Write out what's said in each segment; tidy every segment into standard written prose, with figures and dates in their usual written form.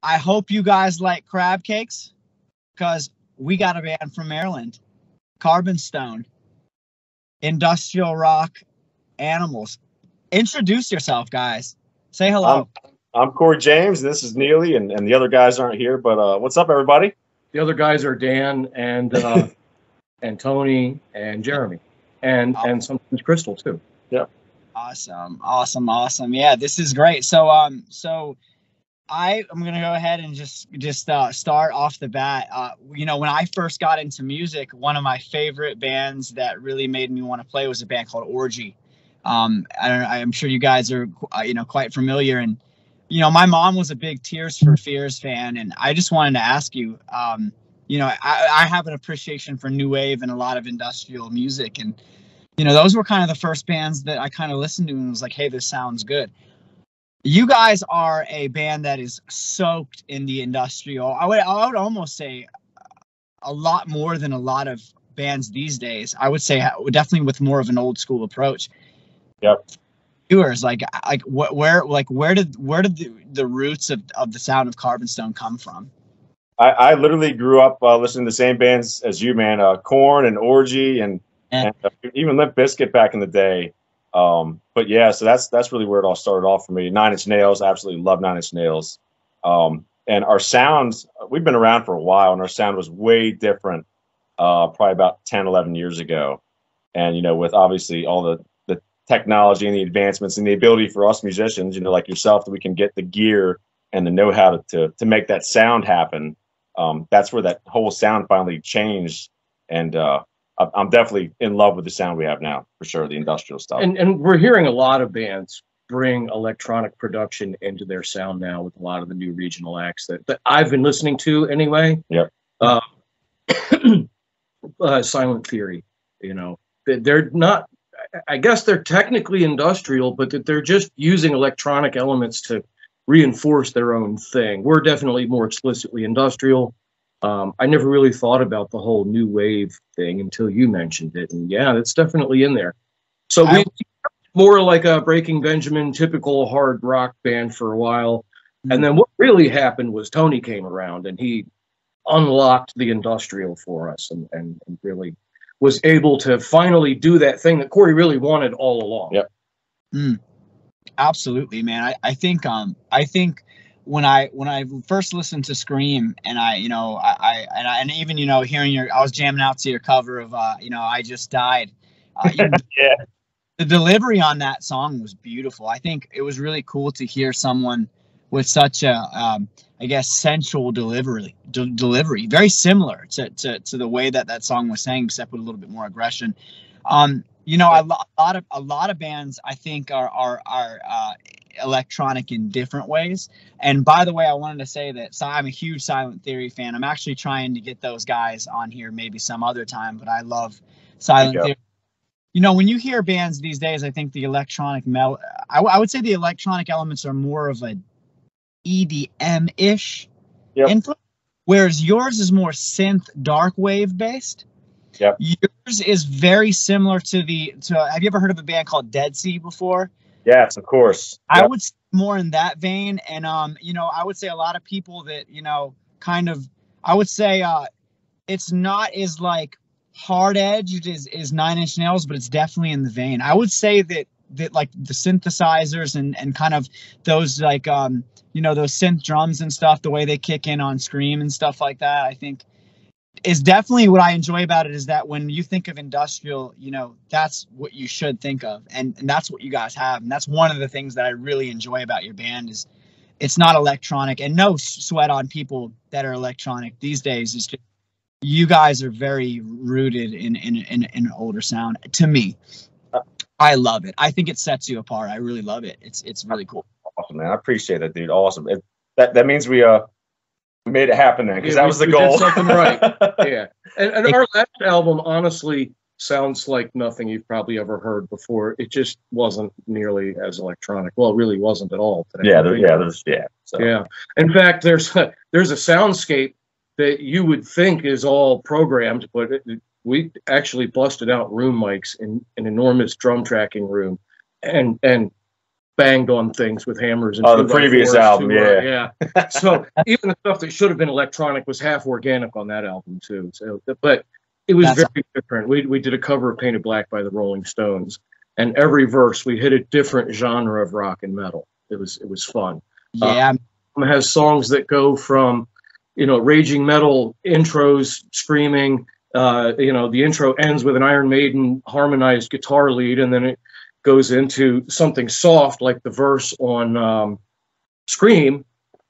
I hope you guys like crab cakes because we got a band from Maryland, Carbonstone, industrial rock animals. Introduce yourself, guys. Say I'm hello. I'm Corey James, and this is Neely, and the other guys aren't here. But what's up, everybody? The other guys are Dan and Tony and Jeremy and sometimes Crystal too. Yeah. Awesome. Yeah, this is great. So I'm gonna go ahead and just start off the bat. When I first got into music, one of my favorite bands that really made me want to play was a band called Orgy. I'm sure you guys are quite familiar, and my mom was a big Tears for Fears fan, and I just wanted to ask you, I have an appreciation for new wave and a lot of industrial music, and those were kind of the first bands that I kind of listened to and was like, hey, this sounds good. You guys are a band that is soaked in the industrial. I would almost say a lot more than a lot of bands these days. I would say definitely with more of an old school approach. Yep. Viewers, where did the roots of the sound of Carbonstone come from? I literally grew up listening to the same bands as you, man. Korn and Orgy and even Limp Bizkit back in the day. But yeah, so that's really where it all started off for me. Nine Inch Nails, I absolutely love Nine Inch Nails. And our sounds, we've been around for a while, and our sound was way different probably about 10, 11 years ago. And, with obviously all the technology and the advancements and the ability for us musicians, like yourself, that we can get the gear and the know-how to make that sound happen. That's where that whole sound finally changed. And I'm definitely in love with the sound we have now, for sure, the industrial stuff. And we're hearing a lot of bands bring electronic production into their sound now with a lot of the new regional acts that I've been listening to anyway. Yep. Silent Theory, they're not, I guess they're technically industrial, but that they're just using electronic elements to reinforce their own thing. We're definitely more explicitly industrial. I never really thought about the whole new wave thing until you mentioned it. And yeah, it's definitely in there. So we more like a Breaking Benjamin, typical hard rock band for a while. And then what really happened was Tony came around and he unlocked the industrial for us and really was able to finally do that thing that Corey really wanted all along. Yep. Absolutely, man. I think when I first listened to Scream and even hearing I was jamming out to your cover of I Just Died. Yeah. The delivery on that song was beautiful. I think it was really cool to hear someone with such a sensual delivery, very similar to the way that song was sang, except with a little bit more aggression. A lot of bands I think are electronic in different ways. And by the way, I wanted to say that I'm a huge Silent Theory fan. I'm actually trying to get those guys on here maybe some other time, but I love Silent Theory. When you hear bands these days, I think the electronic I would say the electronic elements are more of a EDM-ish influence, whereas yours is more synth dark wave based. Yep. Yours is very similar to have you ever heard of a band called Dead Sea before? Yes, of course. Yep. I would say more in that vein. And I would say a lot of people that, I would say it's not as like hard edged as Nine Inch Nails, but it's definitely in the vein. I would say that like the synthesizers and kind of those like those synth drums and stuff, the way they kick in on Scream and stuff like that, I think is definitely what I enjoy about it, is that when you think of industrial, that's what you should think of. And that's what you guys have. And that's one of the things that I really enjoy about your band is it's not electronic, and no sweat on people that are electronic these days. Is just, you guys are very rooted in an older sound to me. I love it. I think it sets you apart. I really love it. It's really cool. Awesome, man. I appreciate that, dude. Awesome. That means we made it happen then, because that was the goal. Did something right. Yeah. And our last album honestly sounds like nothing you've probably ever heard before. It just wasn't nearly as electronic. Well, it really wasn't at all today. So. In fact, there's a soundscape that you would think is all programmed, but we actually busted out room mics in an enormous drum tracking room and banged on things with hammers. And the previous album, yeah. So even the stuff that should have been electronic was half organic on that album too. So, but it was very different. We did a cover of Painted Black by the Rolling Stones, and every verse we hit a different genre of rock and metal. It was fun. Yeah, it has songs that go from, raging metal intros, screaming. The intro ends with an Iron Maiden harmonized guitar lead, and then it goes into something soft like the verse on Scream,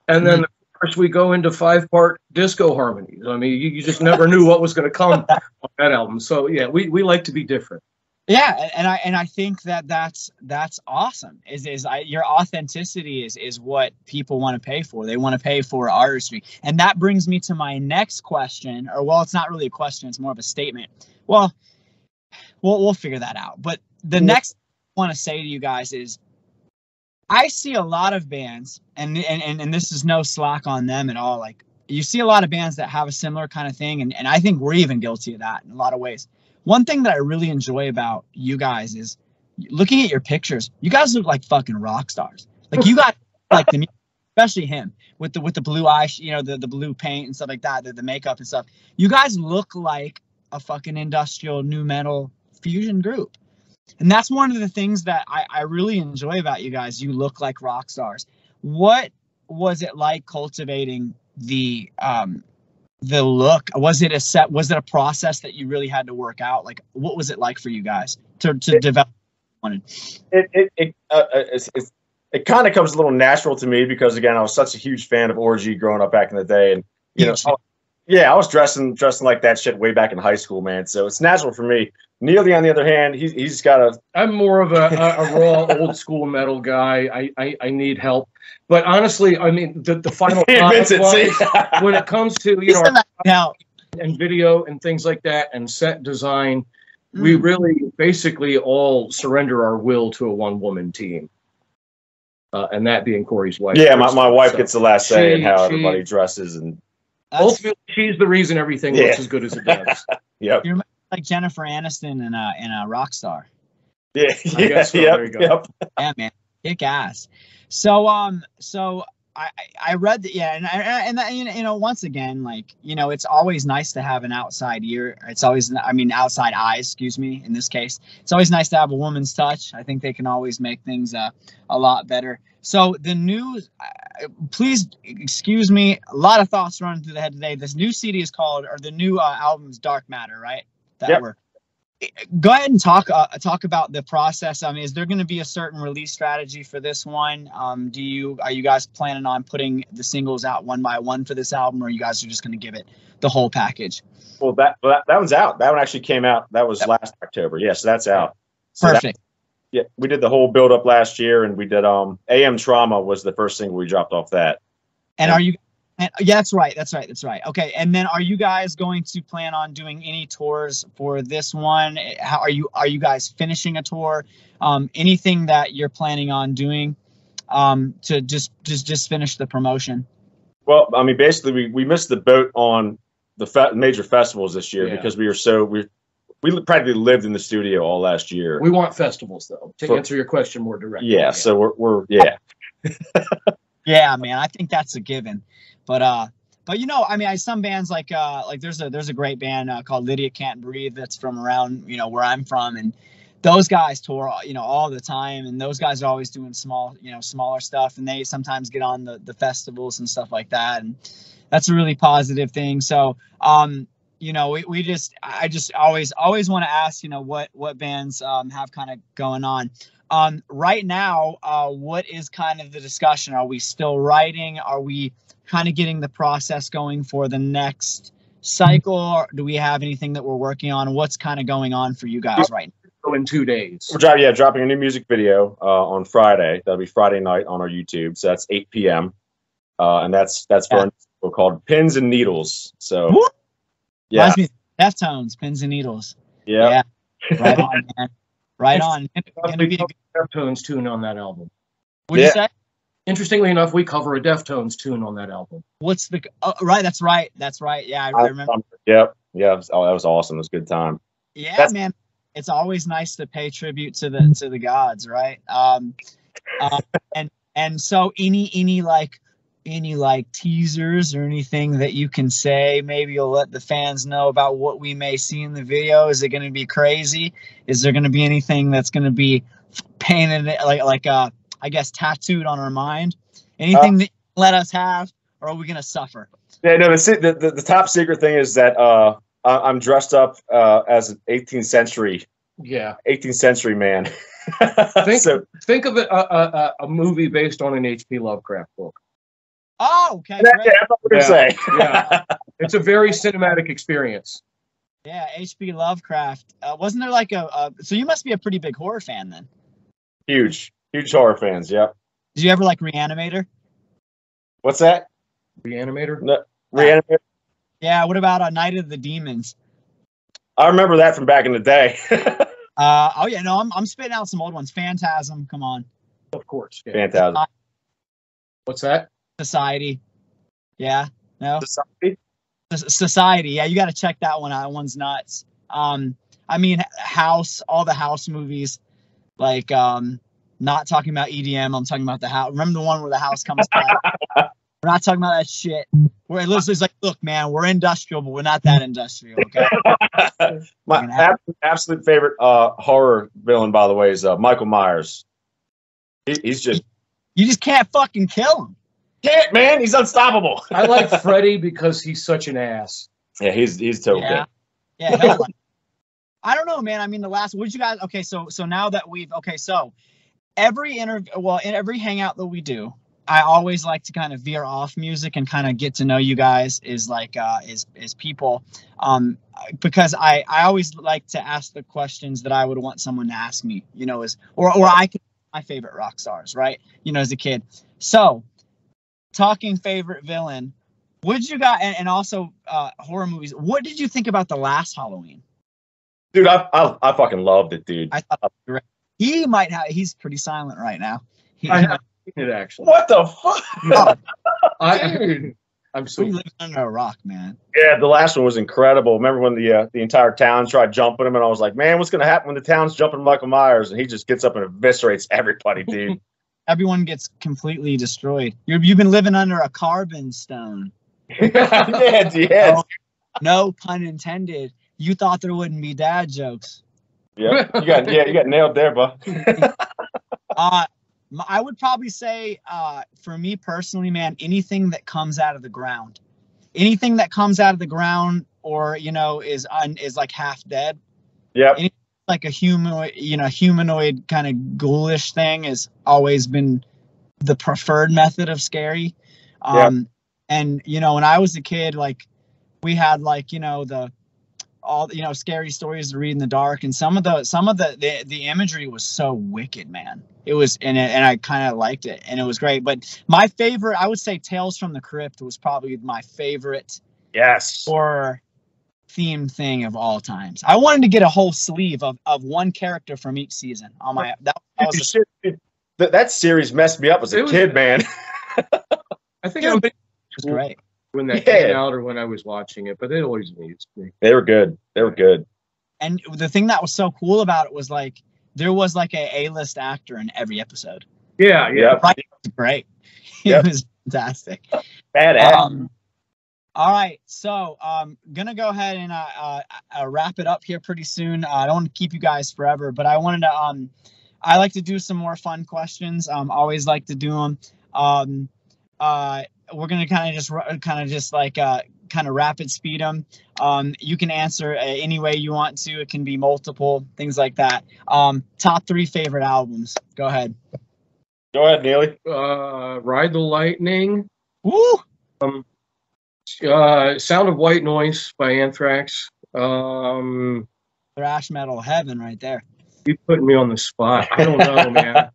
and then course, we go into 5-part disco harmonies. I mean, you just never knew what was going to come on that album. So yeah, we like to be different. Yeah, and I think that's awesome. Your authenticity is what people want to pay for. They want to pay for artistry, and that brings me to my next question. Or well, it's not really a question; it's more of a statement. Well, we'll figure that out. But the next I want to say to you guys is, I see a lot of bands, and this is no slack on them at all. Like, you see a lot of bands that have a similar kind of thing, and I think we're even guilty of that in a lot of ways. One thing that I really enjoy about you guys is looking at your pictures. You guys look like fucking rock stars. Like, you got like the, especially him with the blue eyes, the blue paint and stuff like that, the makeup and stuff. You guys look like a fucking industrial nu metal fusion group. And that's one of the things that I really enjoy about you guys. You look like rock stars. What was it like cultivating the look? Was it a process that you really had to work out? Like, what was it like for you guys to develop? It kind of comes a little natural to me because, again, I was such a huge fan of Orgy growing up back in the day, and I was dressing like that shit way back in high school, man. So it's natural for me. Neely, on the other hand, he's got a. I'm more of a raw old school metal guy. I need help, but honestly, I mean the final product when it comes to and video and things like that and set design, we really basically all surrender our will to a one-woman team, and that being Cory's wife. Yeah, my wife gets the last say in how everybody dresses, and ultimately she's the reason everything looks as good as it does. Yep. Like Jennifer Aniston in a Rockstar. Yeah, I guess so. There you go. Yep. Yeah, man, kick ass. So I read that, and once again, like, it's always nice to have an outside ear. It's always, outside eyes, excuse me, in this case. It's always nice to have a woman's touch. I think they can always make things a lot better. So the news, please excuse me, a lot of thoughts running through the head today. This new CD is called, or the new album's Dark Matter, right? Go ahead and talk about the process. I mean, is there going to be a certain release strategy for this one? Are you guys planning on putting the singles out one by one for this album, or you guys are just going to give it the whole package? Well, that one's out. That one actually came out. That was last October. Yes, so that's out. So perfect. We did the whole build up last year, and we did AM Trauma was the first single we dropped off that. And are you? Yeah, that's right. Okay, and then are you guys going to plan on doing any tours for this one? How are you guys finishing a tour? Anything that you're planning on doing to just finish the promotion? Well, I mean, basically, we missed the boat on the major festivals this year because we practically lived in the studio all last year. We want festivals, though, to answer your question more directly. Yeah, so we're Yeah, man, I think that's a given. But some bands like there's a great band called Lydia Can't Breathe that's from around where I'm from, and those guys tour all the time, and those guys are always doing smaller stuff, and they sometimes get on the festivals and stuff like that, and that's a really positive thing. So I just always want to ask what bands have kind of going on. Right now, what is kind of the discussion? Are we still writing? Are we kind of getting the process going for the next cycle? Or do we have anything that we're working on? What's kind of going on for you guys right now? In 2 days. We're dropping a new music video on Friday. That'll be Friday night on our YouTube. So that's 8 p.m. And that's for a single called Pins and Needles. So reminds me of Deftones, Pins and Needles. Yeah. Right on, man. Right on. Gonna be a Deftones tune on that album. What'd you say? Interestingly enough, we cover a Deftones tune on that album. What's the? Oh, right, that's right. Yeah, I remember. Yep. Yeah. That was awesome. It was a good time. Yeah, man. It's always nice to pay tribute to the gods, right? And so any like teasers or anything that you can say, maybe you'll let the fans know about what we may see in the video. Is it going to be crazy? Is there going to be anything that's going to be painted I guess tattooed on our mind? Anything that you let us have, or are we going to suffer? Yeah, no, the top secret thing is that I'm dressed up as an 18th century man. Think of it a movie based on an H.P. Lovecraft book. Oh, okay. Yeah, that's what we're saying. Yeah, it's a very cinematic experience. Yeah, H.P. Lovecraft. Wasn't there like so you must be a pretty big horror fan then? Huge horror fans. Yeah. Did you ever like Reanimator? What's that? Reanimator? No, Reanimator. Yeah. What about Night of the Demons? I remember that from back in the day. Oh yeah, no, I'm spitting out some old ones. Phantasm, come on. Of course. Yeah. Phantasm. What's that? Society. Yeah. No. Society. Society. Yeah, you got to check that one out. That one's nuts. I mean, House, all the House movies, like not talking about EDM. I'm talking about the house. Remember the one where the house comes back? We're not talking about that shit. Where it's like, look, man, we're industrial, but we're not that industrial. Okay. My absolute favorite horror villain, by the way, is Michael Myers. He's just you just can't fucking kill him. Can't, man. He's unstoppable. I like Freddy because he's such an ass. Yeah, he's totally good. Yeah. I don't know, man. I mean, would you guys? Okay, so now that so every interview, in every hangout that we do, I always like to kind of veer off music and kind of get to know you guys as people, because I always like to ask the questions that I would want someone to ask me, or I could my favorite rock stars, right? As a kid. So, talking favorite villain, would you guys, and also horror movies, what did you think about the last Halloween? Dude, I fucking loved it, dude. I thought he's pretty silent right now. I haven't seen it actually. What the fuck? I'm so living under a rock, man. Yeah, the last one was incredible. Remember when the entire town tried jumping him, and I was like, man, what's gonna happen when the town's jumping Michael Myers? And he just gets up and eviscerates everybody, dude. Everyone gets completely destroyed. You've been living under a Carbonstone. Yeah. No pun intended. You thought there wouldn't be dad jokes. Yeah, you got nailed there, bud. I would probably say, for me personally, man, anything that comes out of the ground, or is like half dead. Yeah. Like a humanoid kind of ghoulish thing has always been the preferred method of scary. And when I was a kid, like we had scary stories to read in the dark, and some of the imagery was so wicked, man. It was, and I kind of liked it, and it was great. But my favorite, I would say, Tales from the Crypt was probably my favorite. Yes. Horror themed thing of all times. I wanted to get a whole sleeve of one character from each season on my. That series messed me up as a kid, man. I think it was great when that came out or when I was watching it, but it always amused me. They were good. And the thing that was so cool about it was like there was like a A-list actor in every episode. Yeah. Right? Great. It was fantastic. Badass. All right, so gonna go ahead and wrap it up here pretty soon. I don't want to keep you guys forever, but I wanted to I like to do some more fun questions. Always like to do them. We're gonna kind of rapid speed them. You can answer any way you want to. It can be multiple things like that. Top 3 favorite albums. Go ahead. Go ahead, Neely. Ride the Lightning. Woo. Sound of White Noise by Anthrax. Thrash metal heaven right there. You putting me on the spot. I don't know, man.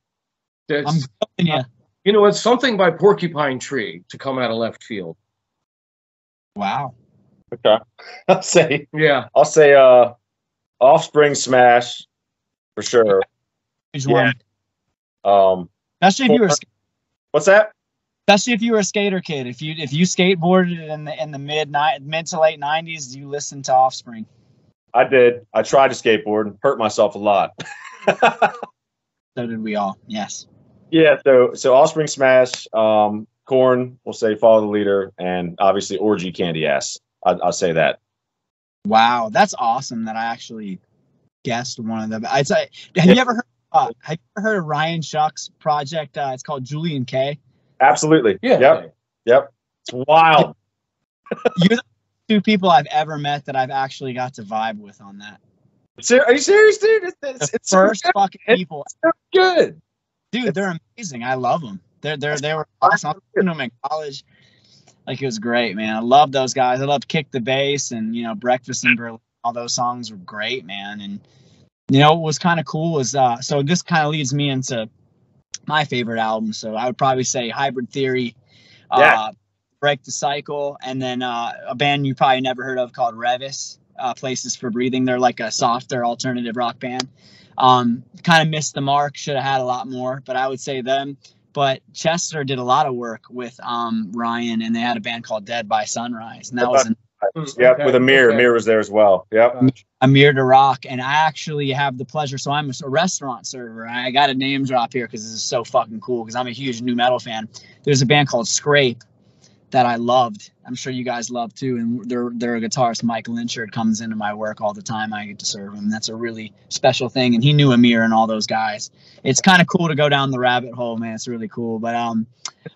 I'm telling you. You know, it's something by Porcupine Tree to come out of left field. Wow. Okay. I'll say Offspring Smash for sure. Which one? Especially if you were. What's that? Especially if you were a skater kid. If you skateboarded in the mid to late 90s, you listened to Offspring. I did. I tried to skateboard and hurt myself a lot. So did we all. Yes. Yeah, so Offspring Smash, Corn, we'll say Follow the Leader, and obviously Orgy Candy Ass. I'll say that. Wow, that's awesome that I actually guessed one of them. Have you ever heard of Ryan Shuck's project? It's called Julian K. Absolutely. Yeah. Yep. It's wild. You're the two people I've ever met that I've actually got to vibe with on that. Are you serious, dude? It's First so fucking people. It's so good. Dude, they're amazing. I love them. They were awesome. I was listening to them in college. Like, it was great, man. I love those guys. I love Kick the Bass and, Breakfast in Berlin. All those songs were great, man. And, what was kind of cool is, so this kind of leads me into my favorite album. So I would probably say Hybrid Theory, Break the Cycle, and then a band you probably never heard of called Revis, Places for Breathing. They're like a softer alternative rock band. Kind of missed the mark. Should have had a lot more, but I would say them. But Chester did a lot of work with Ryan, and they had a band called Dead by Sunrise, and that was with Amir. Amir was there as well. Yep. Amir to Rock, and I actually have the pleasure. So I'm a restaurant server. I got a name drop here because this is so fucking cool. Because I'm a huge nu metal fan. There's a band called Scrape that I loved. I'm sure you guys love too. And their guitarist Mike Lynchard comes into my work all the time. I get to serve him. That's a really special thing. And he knew Amir and all those guys. It's kind of cool to go down the rabbit hole, man. It's really cool. But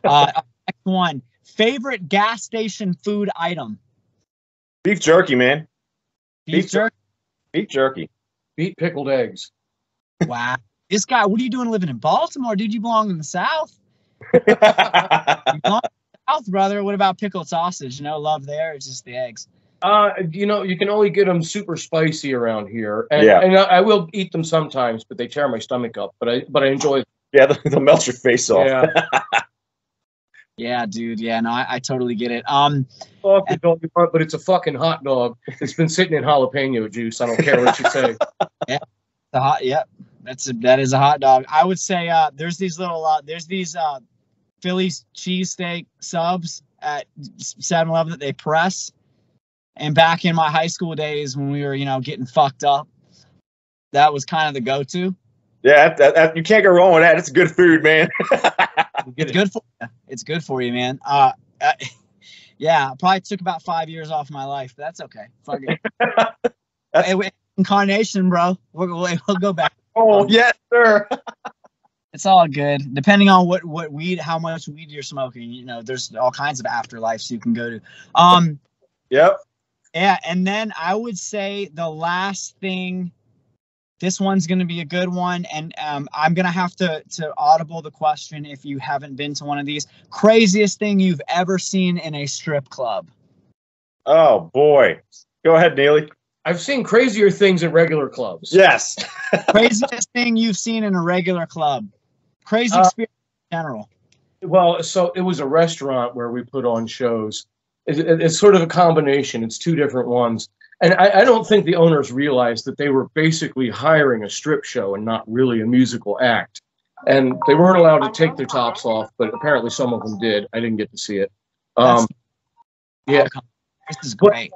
next one, favorite gas station food item. Beef jerky, man. Beef jerky. Beef jerky. Beef pickled eggs. Wow. This guy, what are you doing living in Baltimore? Dude, you belong in the South. You belong South, brother. What about pickled sausage? No love there. It's just the eggs. You can only get them super spicy around here, and I will eat them sometimes, but they tear my stomach up. But I enjoy them. Yeah, they'll melt your face off. Yeah. Yeah, dude. Yeah, no, I totally get it. But it's a fucking hot dog. It's been sitting in jalapeno juice. I don't care what you say. Yeah, that is a hot dog. I would say there's these Philly's cheesesteak subs at 7-Eleven that they press. And back in my high school days when we were, getting fucked up, that was kind of the go-to. Yeah, you can't go wrong with that. It's good food, man. It's good for you. It's good for you, man. Yeah, probably took about 5 years off my life, but that's okay. Fuck it. Incarnation, bro. We'll go back. Oh, yes, sir. It's all good. Depending on what weed, how much weed you're smoking, there's all kinds of afterlives you can go to. Yep. Yeah, and then I would say the last thing, this one's going to be a good one, and I'm going to have to audible the question if you haven't been to one of these. Craziest thing you've ever seen in a strip club? Oh, boy. Go ahead, Neely. I've seen crazier things at regular clubs. Yes. Craziest thing you've seen in a regular club? Crazy experience in general. Well, so it was a restaurant where we put on shows. It's sort of a combination. It's two different ones. And I don't think the owners realized that they were basically hiring a strip show and not really a musical act. And they weren't allowed to take their tops off, but apparently some of them did. I didn't get to see it. Yeah. This is great.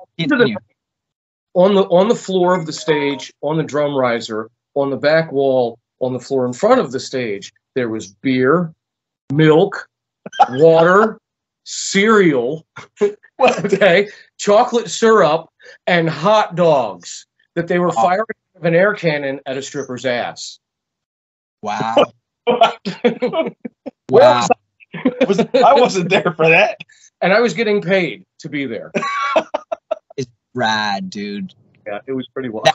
On the floor of the stage, on the drum riser, on the back wall, on the floor in front of the stage, there was beer, milk, water, cereal, chocolate syrup, and hot dogs that they were firing out of an air cannon at a stripper's ass. Wow. Wow. I wasn't there for that. And I was getting paid to be there. It's rad, dude. Yeah, it was pretty wild.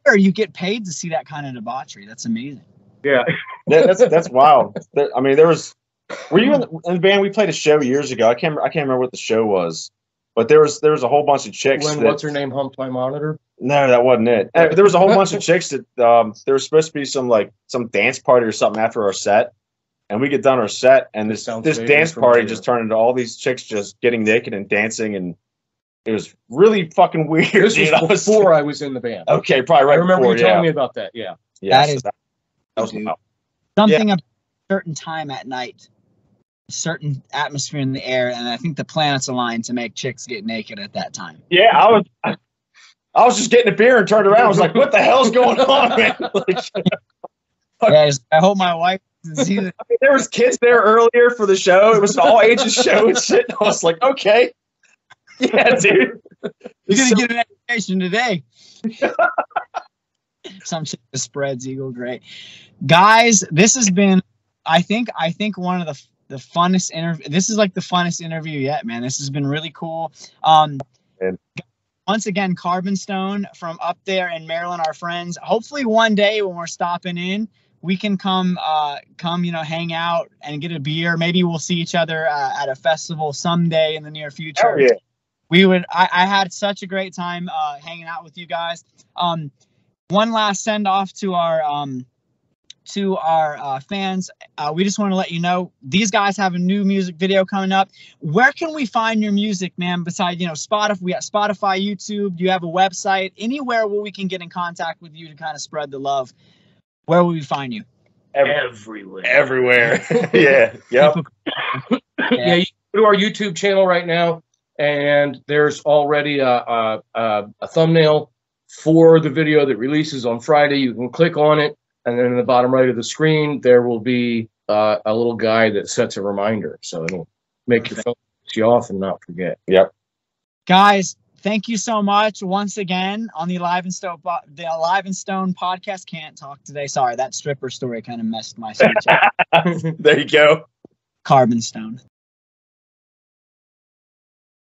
Better you get paid to see that kind of debauchery. That's amazing. Yeah. That's wild. I mean, there was. Were you in the band? We played a show years ago. I can't remember what the show was, but there was a whole bunch of chicks. What's her name? Humped my monitor. No, that wasn't it. There was a whole bunch of chicks that there was supposed to be some dance party or something after our set, and we get done our set, and this dance party just turned into all these chicks just getting naked and dancing, and it was really fucking weird. This was before I was in the band. Okay, probably right. I remember before, you telling me about that. Yeah. That was wild. Something about a certain time at night, a certain atmosphere in the air, and I think the planets aligned to make chicks get naked at that time. Yeah, I was just getting a beer and turned around. I was like, "What the hell's going on, man?" Yeah, I hope my wife See, I mean, there was kids there earlier for the show. It was an all ages show and shit. I was like, okay, yeah, dude, you're gonna get an education today. Some shit that spreads eagle. Great, guys. This has been, I think one of the funnest interview. This is like the funnest interview yet, man. This has been really cool. Once again, Carbonstone from up there in Maryland, our friends. Hopefully one day when we're stopping in, we can come, hang out and get a beer. Maybe we'll see each other at a festival someday in the near future. yeah. I had such a great time hanging out with you guys. One last send off to our fans. We just want to let you know these guys have a new music video coming up. Where can we find your music, man? Besides, Spotify, we got Spotify, YouTube. Do you have a website? Anywhere where we can get in contact with you to kind of spread the love. Where will we find you? Everywhere. Yeah. Yep. Yeah. You go to our YouTube channel right now, and there's already a thumbnail for the video that releases on Friday. You can click on it. And then in the bottom right of the screen, there will be a little guide that sets a reminder. So it'll make your phone switch you off and not forget. Yep. Guys, thank you so much once again on the Alive and Stone podcast. Can't talk today. Sorry, that stripper story kind of messed my speech up. There you go. Carbonstone.